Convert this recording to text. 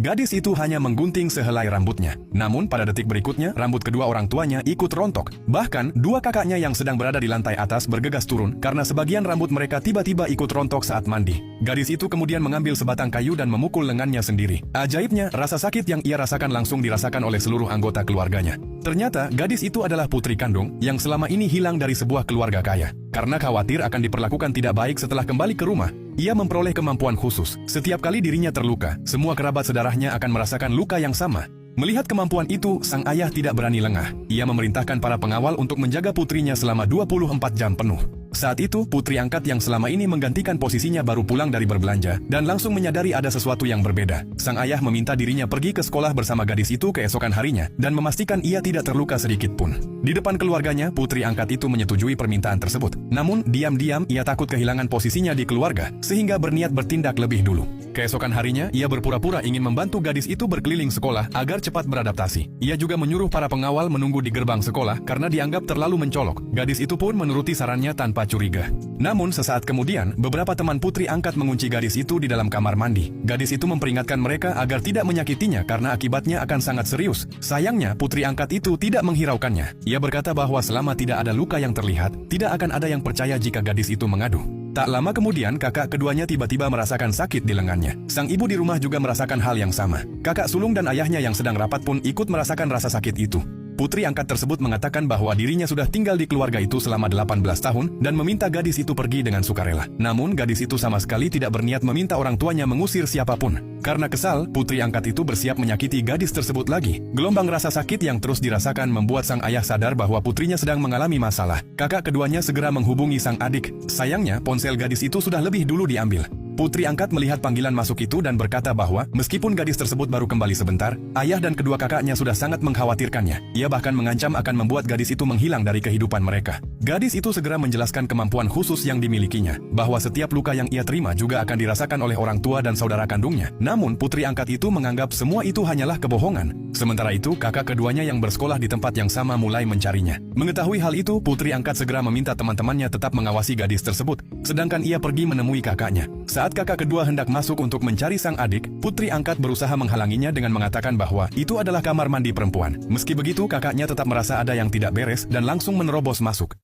Gadis itu hanya menggunting sehelai rambutnya. Namun pada detik berikutnya, rambut kedua orang tuanya ikut rontok. Bahkan, dua kakaknya yang sedang berada di lantai atas bergegas turun karena sebagian rambut mereka tiba-tiba ikut rontok saat mandi. Gadis itu kemudian mengambil sebatang kayu dan memukul lengannya sendiri. Ajaibnya, rasa sakit yang ia rasakan langsung dirasakan oleh seluruh anggota keluarganya. Ternyata, gadis itu adalah putri kandung yang selama ini hilang dari sebuah keluarga kaya. Karena khawatir akan diperlakukan tidak baik setelah kembali ke rumah, ia memperoleh kemampuan khusus. Setiap kali dirinya terluka, semua kerabat sedarahnya akan merasakan luka yang sama. Melihat kemampuan itu, sang ayah tidak berani lengah. Ia memerintahkan para pengawal untuk menjaga putrinya selama 24 jam penuh. Saat itu, putri angkat yang selama ini menggantikan posisinya baru pulang dari berbelanja dan langsung menyadari ada sesuatu yang berbeda. Sang ayah meminta dirinya pergi ke sekolah bersama gadis itu keesokan harinya dan memastikan ia tidak terluka sedikit pun. Di depan keluarganya, putri angkat itu menyetujui permintaan tersebut. Namun, diam-diam ia takut kehilangan posisinya di keluarga sehingga berniat bertindak lebih dulu. Keesokan harinya, ia berpura-pura ingin membantu gadis itu berkeliling sekolah agar cepat beradaptasi. Ia juga menyuruh para pengawal menunggu di gerbang sekolah karena dianggap terlalu mencolok. Gadis itu pun menuruti sarannya tanpa curiga. Namun sesaat kemudian, beberapa teman putri angkat mengunci gadis itu di dalam kamar mandi. Gadis itu memperingatkan mereka agar tidak menyakitinya karena akibatnya akan sangat serius. Sayangnya, putri angkat itu tidak menghiraukannya. Ia berkata bahwa selama tidak ada luka yang terlihat, tidak akan ada yang percaya jika gadis itu mengadu. Tak lama kemudian, kakak keduanya tiba-tiba merasakan sakit di lengannya. Sang ibu di rumah juga merasakan hal yang sama. Kakak sulung dan ayahnya yang sedang rapat pun ikut merasakan rasa sakit itu. Putri angkat tersebut mengatakan bahwa dirinya sudah tinggal di keluarga itu selama 18 tahun dan meminta gadis itu pergi dengan sukarela. Namun, gadis itu sama sekali tidak berniat meminta orang tuanya mengusir siapapun. Karena kesal, putri angkat itu bersiap menyakiti gadis tersebut lagi. Gelombang rasa sakit yang terus dirasakan membuat sang ayah sadar bahwa putrinya sedang mengalami masalah. Kakak keduanya segera menghubungi sang adik. Sayangnya, ponsel gadis itu sudah lebih dulu diambil. Putri angkat melihat panggilan masuk itu dan berkata bahwa meskipun gadis tersebut baru kembali sebentar, ayah dan kedua kakaknya sudah sangat mengkhawatirkannya. Ia bahkan mengancam akan membuat gadis itu menghilang dari kehidupan mereka. Gadis itu segera menjelaskan kemampuan khusus yang dimilikinya, bahwa setiap luka yang ia terima juga akan dirasakan oleh orang tua dan saudara kandungnya. Namun, putri angkat itu menganggap semua itu hanyalah kebohongan. Sementara itu, kakak keduanya yang bersekolah di tempat yang sama mulai mencarinya. Mengetahui hal itu, putri angkat segera meminta teman-temannya tetap mengawasi gadis tersebut, sedangkan ia pergi menemui kakaknya. Saat kakak kedua hendak masuk untuk mencari sang adik, putri angkat berusaha menghalanginya dengan mengatakan bahwa itu adalah kamar mandi perempuan. Meski begitu, kakaknya tetap merasa ada yang tidak beres dan langsung menerobos masuk.